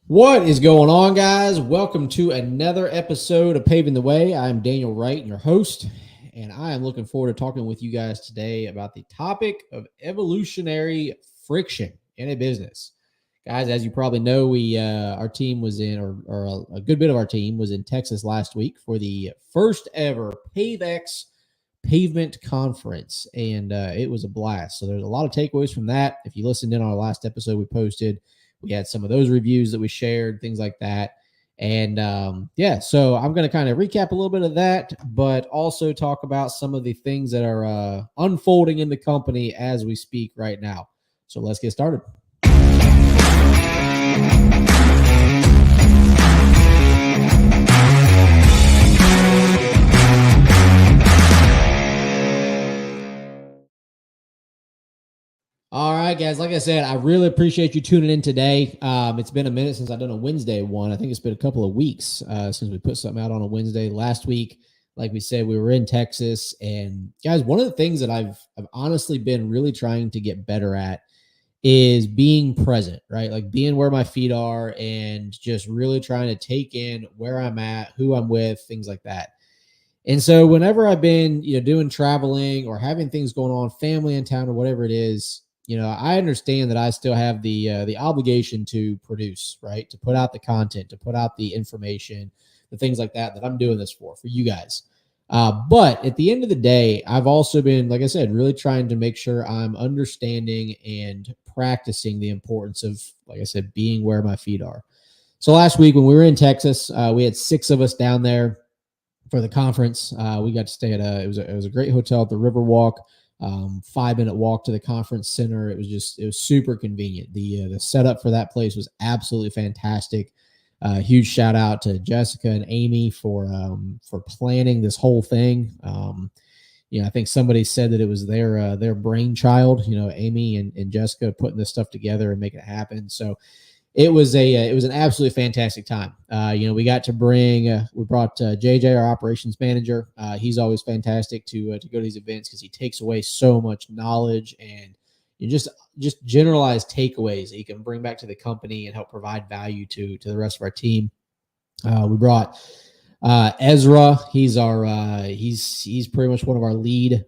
What is going on, guys? Welcome to another episode of Paving the Way. I'm Daniel Wright, your host, and I am looking forward to talking with you guys today about the topic of evolutionary friction in a business. Guys, as you probably know, our team was in, or a good bit of our team was in Texas last week for the first ever PaveX Pavement Conference, and it was a blast. So there's a lot of takeaways from that. If you listened in on our last episode we posted, we had some of those reviews that we shared, things like that. And so I'm going to kind of recap a little bit of that, but also talk about some of the things that are unfolding in the company as we speak right now. So let's get started. All right, guys. Like I said, I really appreciate you tuning in today. It's been a minute since I've done a Wednesday one. I think it's been a couple of weeks since we put something out on a Wednesday. Last week, like we said, we were in Texas. And guys, one of the things that I've honestly been really trying to get better at is being present, right? Like being where my feet are and just really trying to take in where I'm at, who I'm with, things like that. And so whenever I've been, doing traveling or having things going on, family in town or whatever it is, I understand that I still have the obligation to produce, right? To put out the content, to put out the information, the things like that I'm doing this for you guys. But at the end of the day, I've also been, like I said, really trying to make sure I'm understanding and practicing the importance of, like I said, being where my feet are. So last week when we were in Texas, we had 6 of us down there for the conference. We got to stay at it was a great hotel at the Riverwalk. 5-minute walk to the conference center. It was super convenient. The setup for that place was absolutely fantastic. Huge shout out to Jessica and Amy for planning this whole thing. I think somebody said that it was their brainchild. Amy and Jessica putting this stuff together and making it happen. So it was an absolutely fantastic time. We got to we brought JJ, our operations manager. He's always fantastic to go to these events because he takes away so much knowledge and just generalized takeaways that he can bring back to the company and help provide value to the rest of our team. We brought Ezra. He's he's pretty much one of our lead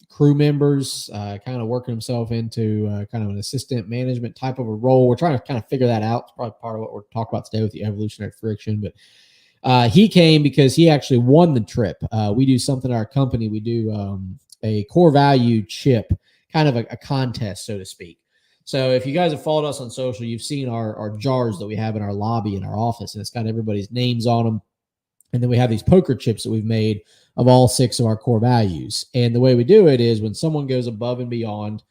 crew members, kind of working himself into kind of an assistant management type of a role. We're trying to kind of figure that out. It's probably part of what we're talking about today with the evolutionary friction. But he came because he actually won the trip. We do something at our company. We do a core value chip, kind of a contest, so to speak. So if you guys have followed us on social, you've seen our jars that we have in our lobby in our office, and it's got everybody's names on them. And then we have these poker chips that we've made of all 6 of our core values. And the way we do it is when someone goes above and beyond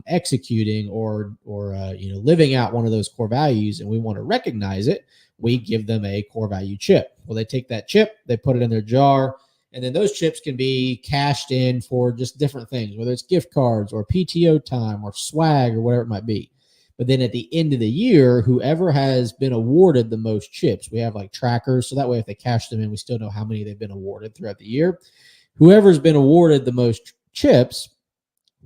executing or living out one of those core values and we want to recognize it, we give them a core value chip. Well, they take that chip, they put it in their jar, and then those chips can be cashed in for just different things, whether it's gift cards or PTO time or swag or whatever it might be. But then at the end of the year, whoever has been awarded the most chips, we have like trackers. So that way, if they cash them in, we still know how many they've been awarded throughout the year. Whoever's been awarded the most chips,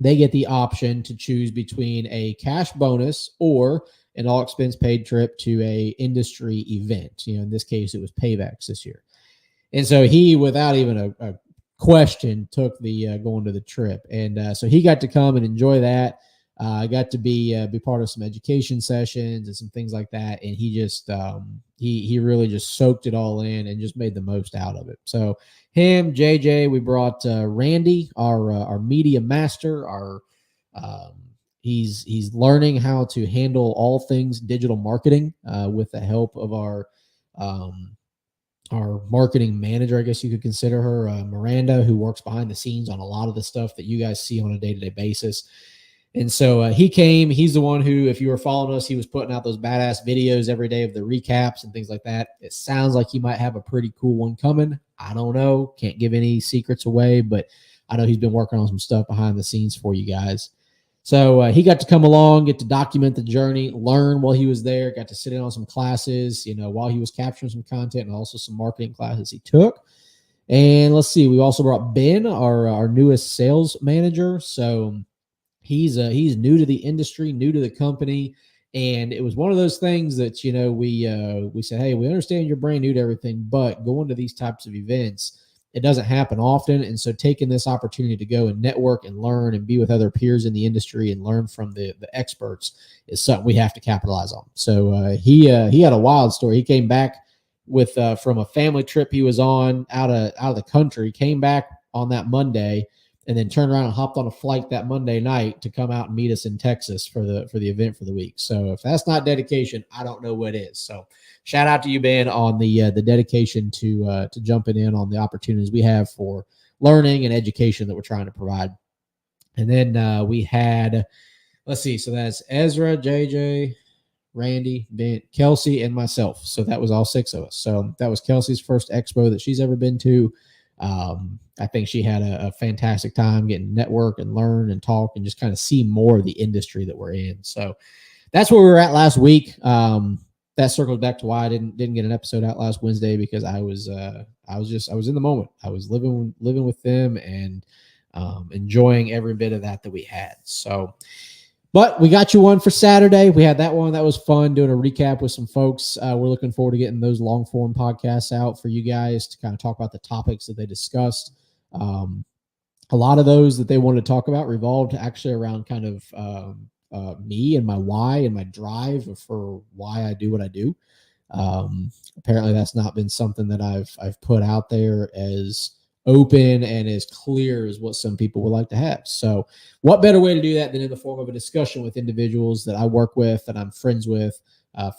they get the option to choose between a cash bonus or an all expense paid trip to a industry event. In this case, it was PaveX this year. And so he, without even a question, took the going to the trip. And so he got to come and enjoy that. I got to be part of some education sessions and some things like that, and he just he really just soaked it all in and just made the most out of it. So him, JJ, we brought Randy, our media master. He's learning how to handle all things digital marketing with the help of our marketing manager, I guess you could consider her, Miranda, who works behind the scenes on a lot of the stuff that you guys see on a day-to-day basis. And so he came. He's the one who, if you were following us, he was putting out those badass videos every day of the recaps and things like that. It sounds like he might have a pretty cool one coming. I don't know. Can't give any secrets away, but I know he's been working on some stuff behind the scenes for you guys. So he got to come along, get to document the journey, learn while he was there, got to sit in on some classes, while he was capturing some content and also some marketing classes he took. And let's see, we also brought Ben, our newest sales manager. So he's new to the industry, new to the company, And it was one of those things that, we said, hey, we understand you're brand new to everything, but going to these types of events, it doesn't happen often. And so taking this opportunity to go and network and learn and be with other peers in the industry and learn from the experts is something we have to capitalize on. So he had a wild story. He came back with from a family trip he was on out of the country, came back on that Monday, and then turned around and hopped on a flight that Monday night to come out and meet us in Texas for the event for the week. So if that's not dedication, I don't know what is. So shout out to you, Ben, on the dedication to jumping in on the opportunities we have for learning and education that we're trying to provide. And then we had, let's see, so that's Ezra, JJ, Randy, Ben, Kelsey, and myself. So that was all 6 of us. So that was Kelsey's first expo that she's ever been to. I think she had a fantastic time getting to network and learn and talk and just kind of see more of the industry that we're in. So that's where we were at last week. That circles back to why I didn't get an episode out last Wednesday, because I was in the moment. I was living with them and enjoying every bit of that we had. So, but we got you one for Saturday. We had that one. That was fun, doing a recap with some folks. We're looking forward to getting those long form podcasts out for you guys to kind of talk about the topics that they discussed. A lot of those that they wanted to talk about revolved actually around kind of me and my why and my drive for why I do what I do. Apparently that's not been something that I've put out there as open and as clear as what some people would like to have. So what better way to do that than in the form of a discussion with individuals that I work with, that I'm friends with,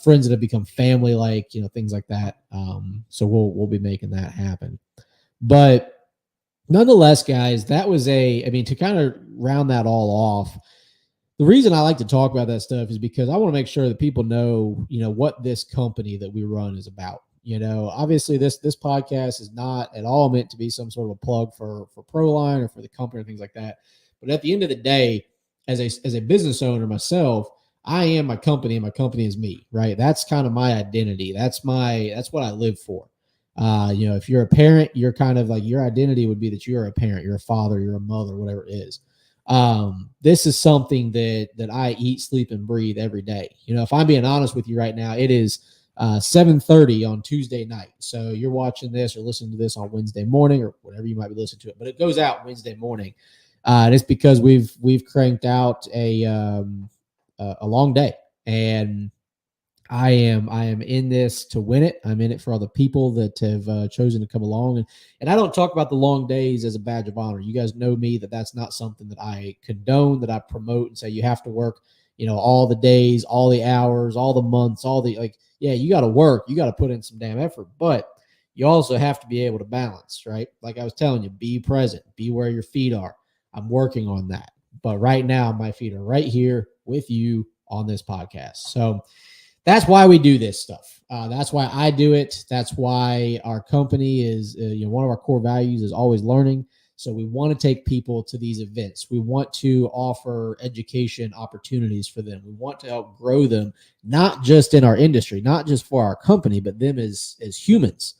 friends that have become family, like, things like that. So we'll be making that happen. But nonetheless, guys, that was to kind of round that all off, the reason I like to talk about that stuff is because I want to make sure that people know, what this company that we run is about. Obviously this podcast is not at all meant to be some sort of a plug for Proline or for the company or things like that. But at the end of the day, as a business owner myself, I am my company and my company is me, right? That's kind of my identity. That's what I live for. If you're a parent, you're kind of like, your identity would be that you're a parent, you're a father, you're a mother, whatever it is. This is something that I eat, sleep, and breathe every day. If I'm being honest with you right now, it is 7:30 on Tuesday night. So you're watching this or listening to this on Wednesday morning or whatever you might be listening to it, but it goes out Wednesday morning. And it's because we've cranked out a long day, and I am in this to win it. I'm in it for all the people that have chosen to come along. And I don't talk about the long days as a badge of honor. You guys know me, that's not something that I condone, that I promote and say you have to work, all the days, all the hours, all the months, yeah, you got to work. You got to put in some damn effort. But you also have to be able to balance, right? Like I was telling you, be present, be where your feet are. I'm working on that. But right now, my feet are right here with you on this podcast. So that's why we do this stuff. That's why I do it. That's why our company is, one of our core values is always learning. So we want to take people to these events. We want to offer education opportunities for them. We want to help grow them, not just in our industry, not just for our company, but them as humans,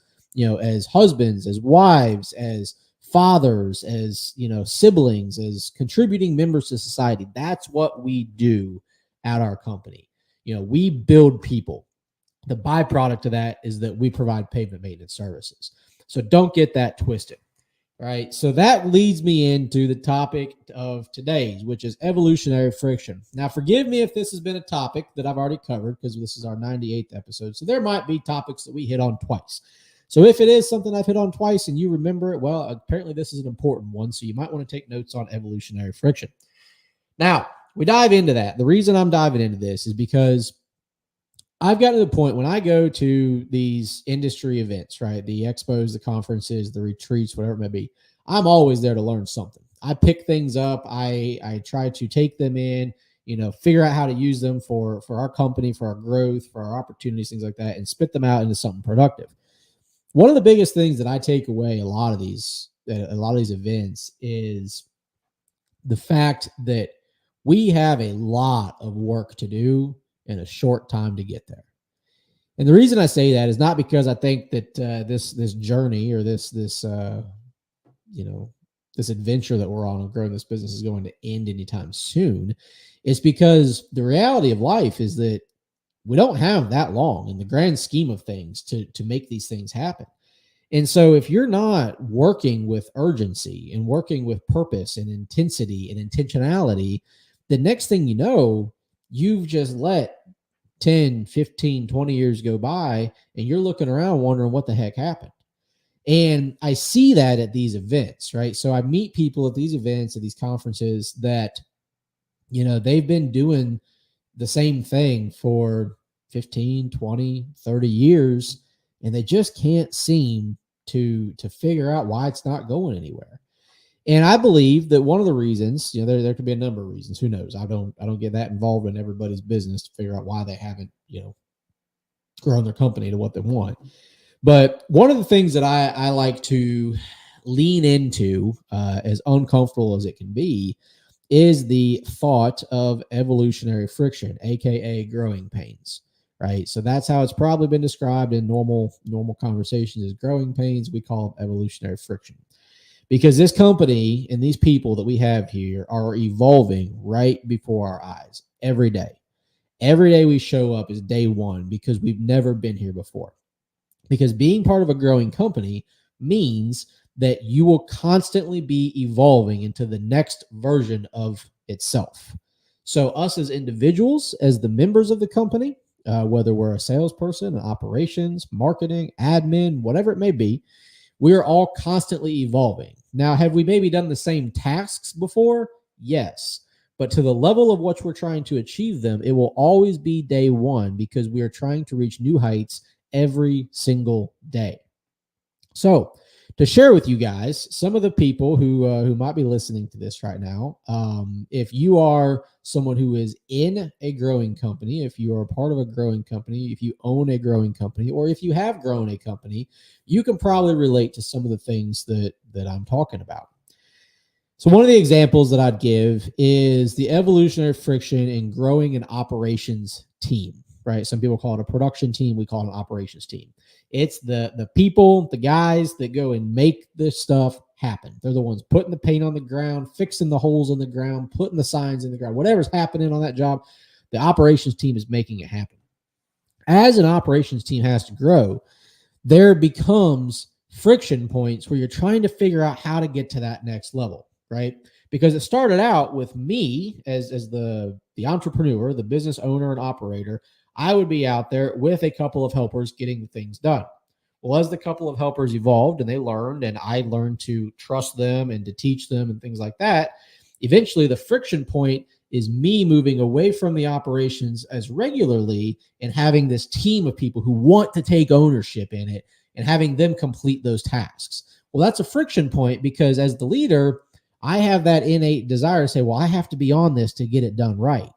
as husbands, as wives, as fathers, as, siblings, as contributing members to society. That's what we do at our company. We build people. The byproduct of that is that we provide pavement maintenance services. So don't get that twisted. Right. So that leads me into the topic of today's, which is evolutionary friction. Now, forgive me if this has been a topic that I've already covered, because this is our 98th episode. So there might be topics that we hit on twice. So if it is something I've hit on twice and you remember it, well, apparently this is an important one. So you might want to take notes on evolutionary friction. Now, we dive into that. The reason I'm diving into this is because I've gotten to the point when I go to these industry events, right? The expos, the conferences, the retreats, whatever it may be, I'm always there to learn something. I pick things up. I try to take them in, figure out how to use them for our company, for our growth, for our opportunities, things like that, and spit them out into something productive. One of the biggest things that I take away a lot of these events is the fact that we have a lot of work to do in a short time to get there. And the reason I say that is not because I think that this journey or this this adventure that we're on of growing this business is going to end anytime soon. It's because the reality of life is that we don't have that long in the grand scheme of things to make these things happen. And so if you're not working with urgency and working with purpose and intensity and intentionality, the next thing you know, you've just let 10, 15, 20 years go by and you're looking around wondering what the heck happened. And I see that at these events, right? So I meet people at these events, at these conferences that, they've been doing the same thing for 15, 20, 30 years, and they just can't seem to figure out why it's not going anywhere. And I believe that one of the reasons, there could be a number of reasons. Who knows? I don't get that involved in everybody's business to figure out why they haven't, grown their company to what they want. But one of the things that I like to lean into, as uncomfortable as it can be, is the thought of evolutionary friction, aka growing pains, right? So that's how it's probably been described in normal conversations as growing pains. We call it evolutionary friction, because this company and these people that we have here are evolving right before our eyes every day. Every day we show up is day one because we've never been here before. Because being part of a growing company means that you will constantly be evolving into the next version of itself. So us as individuals, as the members of the company, whether we're a salesperson, operations, marketing, admin, whatever it may be, we are all constantly evolving. Now, have we maybe done the same tasks before? Yes. But to the level of which we're trying to achieve them, it will always be day one because we are trying to reach new heights every single day. So, to share with you guys some of the people who might be listening to this right now, if you are someone who is in a growing company, if you are a part of a growing company, if you own a growing company, or if you have grown a company, you can probably relate to some of the things that I'm talking about. So one of the examples that I'd give is the evolutionary friction in growing an operations team, right? Some people call it a production team. We call it an operations team. It's the people, the guys that go and make this stuff happen. They're the ones putting the paint on the ground, fixing the holes in the ground, putting the signs in the ground, whatever's happening on that job, the operations team is making it happen. As an operations team has to grow, there becomes friction points where you're trying to figure out how to get to that next level, right? Because it started out with me as the entrepreneur, the business owner and operator. I would be out there with a couple of helpers getting things done. Well, as the couple of helpers evolved and they learned, and I learned to trust them and to teach them and things like that, eventually the friction point is me moving away from the operations as regularly and having this team of people who want to take ownership in it and having them complete those tasks. Well, that's a friction point because as the leader, I have that innate desire to say, well, I have to be on this to get it done right.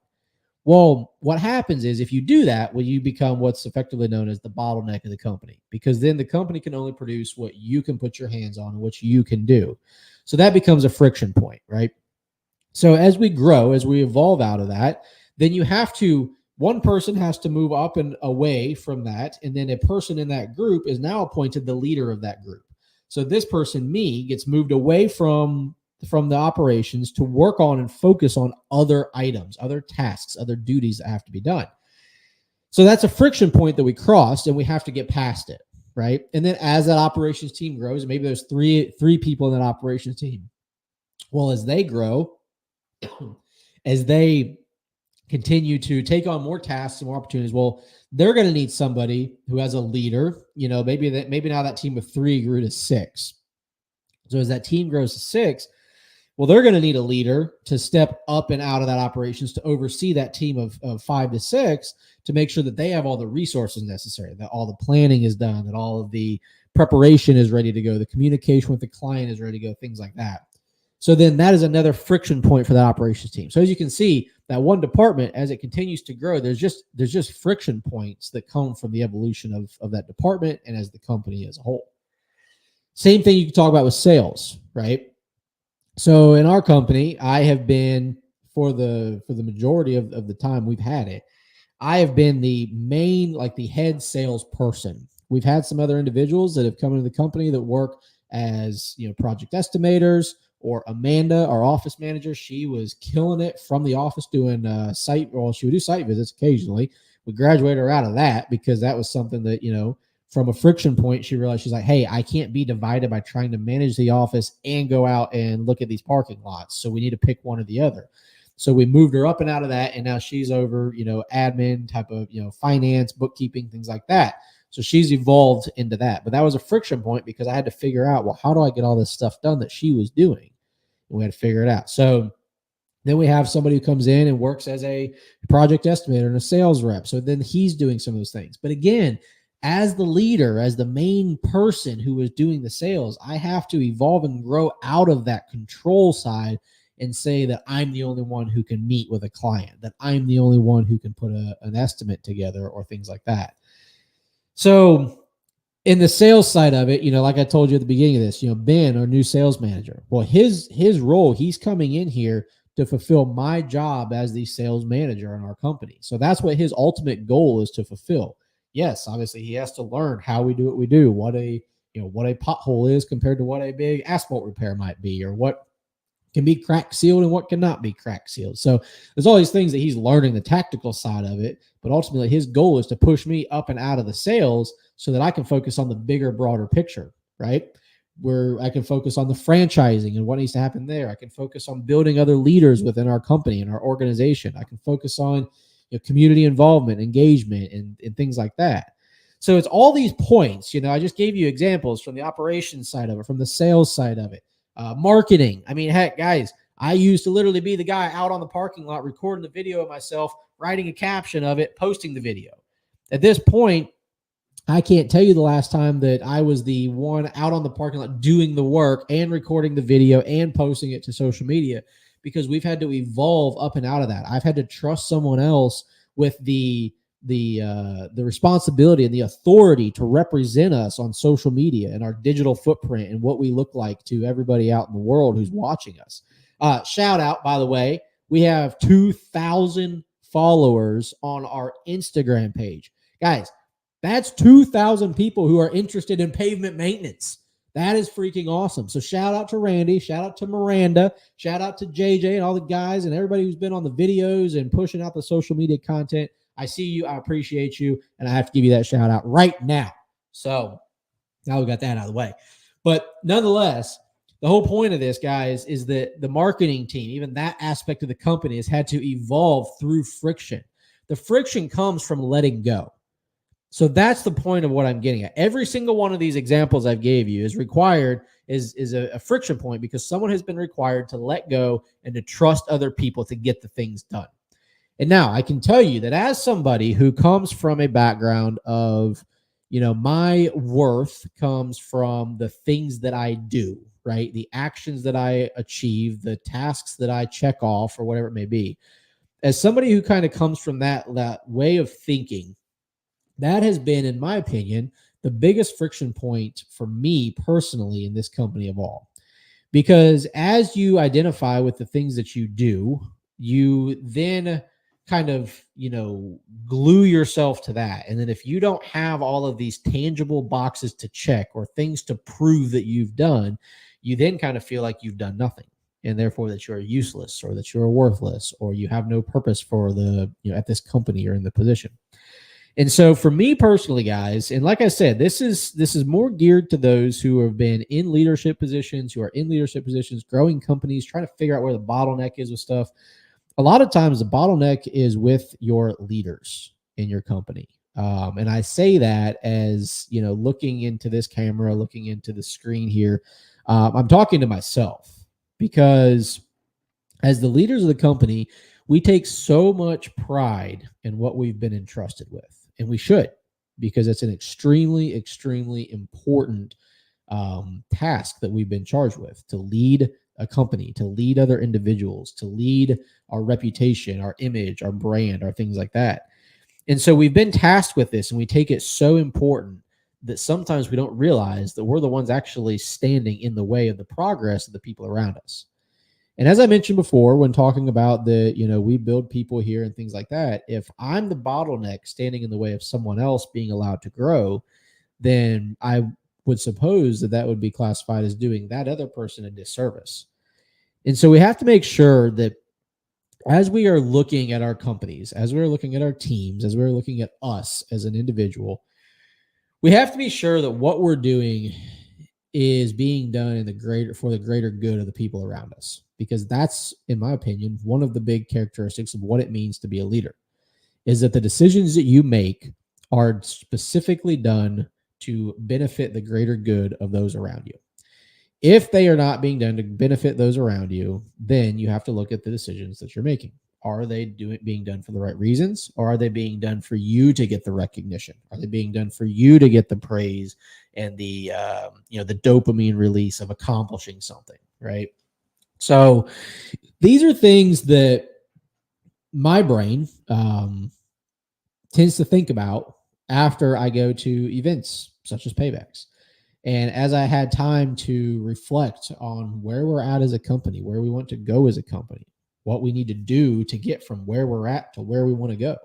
Well, what happens is if you do that, well, you become what's effectively known as the bottleneck of the company, because then the company can only produce what you can put your hands on and what you can do. So that becomes a friction point, right? So as we grow, as we evolve out of that, then one person has to move up and away from that. And then a person in that group is now appointed the leader of that group. So this person, me, gets moved away from the operations to work on and focus on other items, other tasks, other duties that have to be done. So that's a friction point that we crossed and we have to get past it, right? And then as that operations team grows, maybe there's three people in that operations team. Well, as they grow, as they continue to take on more tasks and more opportunities, well, they're going to need somebody who has a leader. Maybe now that team of 3 grew to 6. So as that team grows to 6, well, they're going to need a leader to step up and out of that operations to oversee that team of 5 to 6 to make sure that they have all the resources necessary, that all the planning is done, that all of the preparation is ready to go, the communication with the client is ready to go, things like that. So then that is another friction point for that operations team. So as you can see, that one department, as it continues to grow, there's just friction points that come from the evolution of that department and as the company as a whole. Same thing you can talk about with sales, right? So in our company, I have been for the majority of the time we've had it, I have been the main, like the head salesperson. We've had some other individuals that have come into the company that work as project estimators or Amanda, our office manager. She was killing it from the office doing she would do site visits occasionally. We graduated her out of that because that was something that, from a friction point, she realized, she's like, hey, I can't be divided by trying to manage the office and go out and look at these parking lots. So we need to pick one or the other. So we moved her up and out of that. And now she's over, admin type of, finance, bookkeeping, things like that. So she's evolved into that. But that was a friction point because I had to figure out, well, how do I get all this stuff done that she was doing? And we had to figure it out. So then we have somebody who comes in and works as a project estimator and a sales rep. So then he's doing some of those things. But again, as the leader, as the main person who is doing the sales, I have to evolve and grow out of that control side and say that I'm the only one who can meet with a client, that I'm the only one who can put an estimate together or things like that. So in the sales side of it, like I told you at the beginning of this, Ben, our new sales manager, well, his role, he's coming in here to fulfill my job as the sales manager in our company. So that's what his ultimate goal is to fulfill. Yes, obviously he has to learn how we do what we do, what a pothole is compared to what a big asphalt repair might be, or what can be crack sealed and what cannot be crack sealed. So there's all these things that he's learning the tactical side of it, but ultimately his goal is to push me up and out of the sales so that I can focus on the bigger, broader picture, right? Where I can focus on the franchising and what needs to happen there. I can focus on building other leaders within our company and our organization. I can focus on community involvement, engagement, and things like that. So it's all these points. I just gave you examples from the operations side of it, from the sales side of it. Marketing. I mean, heck, guys, I used to literally be the guy out on the parking lot recording the video of myself, writing a caption of it, posting the video. At this point, I can't tell you the last time that I was the one out on the parking lot doing the work and recording the video and posting it to social media, because we've had to evolve up and out of that. I've had to trust someone else with the responsibility and the authority to represent us on social media and our digital footprint and what we look like to everybody out in the world who's watching us. Shout out, by the way, we have 2,000 followers on our Instagram page. Guys, that's 2,000 people who are interested in pavement maintenance. That is freaking awesome. So shout out to Randy, shout out to Miranda, shout out to JJ and all the guys and everybody who's been on the videos and pushing out the social media content. I see you. I appreciate you. And I have to give you that shout out right now. So now we got that out of the way. But nonetheless, the whole point of this, guys, is that the marketing team, even that aspect of the company, has had to evolve through friction. The friction comes from letting go. So that's the point of what I'm getting at. Every single one of these examples I've gave you is required, is a friction point, because someone has been required to let go and to trust other people to get the things done. And now I can tell you that as somebody who comes from a background of, my worth comes from the things that I do, right? The actions that I achieve, the tasks that I check off, or whatever it may be. As somebody who kind of comes from that way of thinking, that has been, in my opinion, the biggest friction point for me personally in this company of all. Because as you identify with the things that you do, you then kind of, glue yourself to that. And then if you don't have all of these tangible boxes to check or things to prove that you've done, you then kind of feel like you've done nothing. And therefore that you're useless, or that you're worthless, or you have no purpose for at this company or in the position. And so for me personally, guys, and like I said, this is more geared to those who have been in leadership positions, growing companies, trying to figure out where the bottleneck is with stuff. A lot of times the bottleneck is with your leaders in your company. And I say that as, looking into this camera, looking into the screen here, I'm talking to myself, because as the leaders of the company, we take so much pride in what we've been entrusted with, and we should, because it's an extremely, extremely important task that we've been charged with, to lead a company, to lead other individuals, to lead our reputation, our image, our brand, our things like that. And so we've been tasked with this, and we take it so important that sometimes we don't realize that we're the ones actually standing in the way of the progress of the people around us. And as I mentioned before, when talking about we build people here and things like that, if I'm the bottleneck standing in the way of someone else being allowed to grow, then I would suppose that would be classified as doing that other person a disservice. And so we have to make sure that as we are looking at our companies, as we're looking at our teams, as we're looking at us as an individual, we have to be sure that what we're doing is being done for the greater good of the people around us, because that's, in my opinion, one of the big characteristics of what it means to be a leader, is that the decisions that you make are specifically done to benefit the greater good of those around you. If they are not being done to benefit those around you, then you have to look at the decisions that you're making. Are they being done for the right reasons, or are they being done for you to get the recognition? Are they being done for you to get the praise and the the dopamine release of accomplishing something, right? So these are things that my brain tends to think about after I go to events such as paybacks. And as I had time to reflect on where we're at as a company, where we want to go as a company, what we need to do to get from where we're at to where we want to go,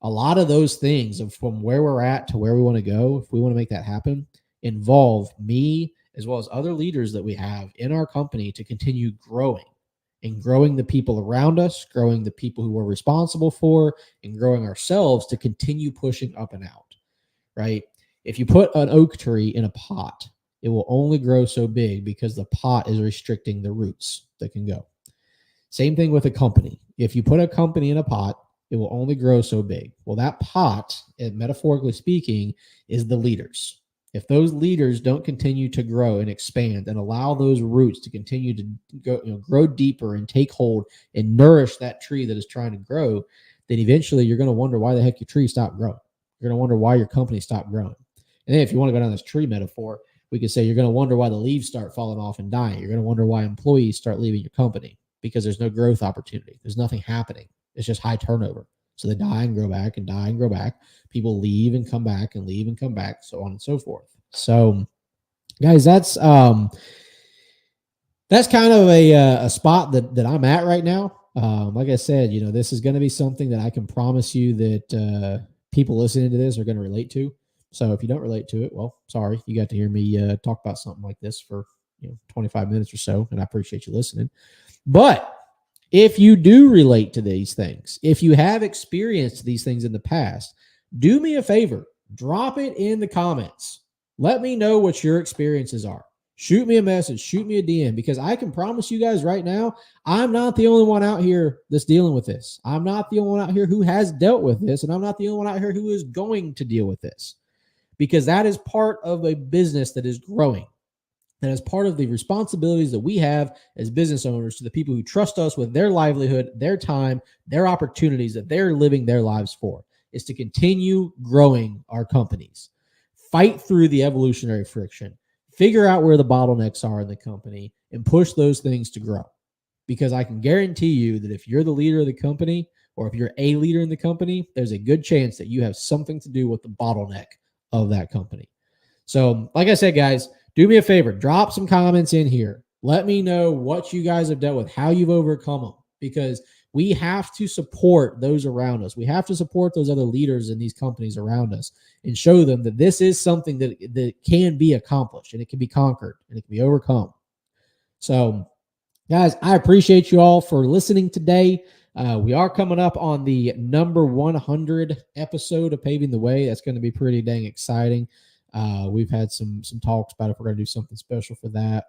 a lot of those things of from where we're at to where we want to go, if we want to make that happen, involve me as well as other leaders that we have in our company to continue growing and growing the people around us, growing the people who we're responsible for, and growing ourselves to continue pushing up and out, right? If you put an oak tree in a pot, it will only grow so big because the pot is restricting the roots that can go. Same thing with a company. If you put a company in a pot, it will only grow so big. Well, that pot, metaphorically speaking, is the leaders. If those leaders don't continue to grow and expand and allow those roots to continue to grow deeper and take hold and nourish that tree that is trying to grow, then eventually you're going to wonder why the heck your tree stopped growing. You're going to wonder why your company stopped growing. And then if you want to go down this tree metaphor, we could say you're going to wonder why the leaves start falling off and dying. You're going to wonder why employees start leaving your company, because there's no growth opportunity. There's nothing happening. It's just high turnover. So they die and grow back and die and grow back. People leave and come back and leave and come back, so on and so forth. So, guys, that's kind of a spot that I'm at right now. Like I said, this is going to be something that I can promise you that people listening to this are going to relate to. So if you don't relate to it, well, sorry, you got to hear me talk about something like this for 25 minutes or so, and I appreciate you listening. But if you do relate to these things, if you have experienced these things in the past, do me a favor, drop it in the comments. Let me know what your experiences are. Shoot me a message, shoot me a DM, because I can promise you guys right now, I'm not the only one out here that's dealing with this. I'm not the only one out here who has dealt with this, and I'm not the only one out here who is going to deal with this, because that is part of a business that is growing. And as part of the responsibilities that we have as business owners to the people who trust us with their livelihood, their time, their opportunities that they're living their lives for, is to continue growing our companies. Fight through the evolutionary friction. Figure out where the bottlenecks are in the company and push those things to grow. Because I can guarantee you that if you're the leader of the company, or if you're a leader in the company, there's a good chance that you have something to do with the bottleneck of that company. So, like I said, guys, do me a favor, drop some comments in here. Let me know what you guys have dealt with, how you've overcome them, because we have to support those around us. We have to support those other leaders in these companies around us and show them that this is something that can be accomplished, and it can be conquered, and it can be overcome. So, guys, I appreciate you all for listening today. We are coming up on the number 100 episode of Paving the Way. That's going to be pretty dang exciting. We've had some talks about if we're going to do something special for that.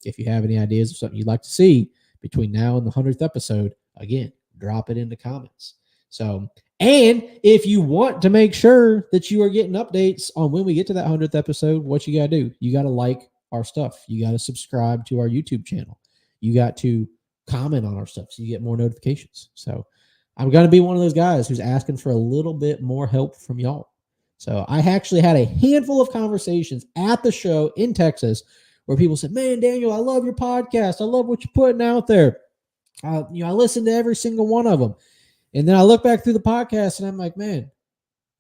If you have any ideas of something you'd like to see between now and the 100th episode, again, drop it in the comments. So, and if you want to make sure that you are getting updates on when we get to that 100th episode, what you got to do, you got to like our stuff. You got to subscribe to our YouTube channel. You got to comment on our stuff so you get more notifications. So I'm going to be one of those guys who's asking for a little bit more help from y'all. So I actually had a handful of conversations at the show in Texas where people said, man, Daniel, I love your podcast. I love what you're putting out there. I listen to every single one of them. And then I look back through the podcast and I'm like, man,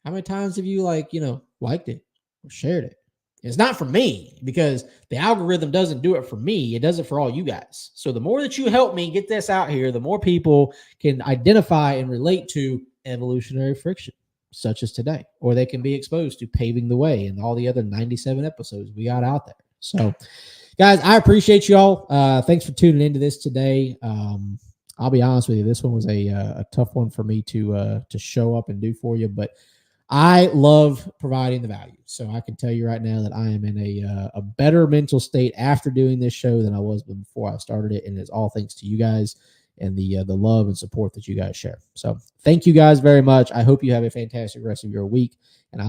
how many times have you liked it or shared it? It's not for me, because the algorithm doesn't do it for me. It does it for all you guys. So the more that you help me get this out here, the more people can identify and relate to evolutionary friction, such as today, or they can be exposed to Paving the Way and all the other 97 episodes we got out there. So, Guys, I appreciate y'all. Thanks for tuning into this today. I'll be honest with you, this one was a tough one for me to show up and do for you, but I love providing the value. So I can tell you right now that I am in a better mental state after doing this show than I was before I started it, and it's all thanks to you guys and the love and support that you guys share. So thank you guys very much. I hope you have a fantastic rest of your week, and I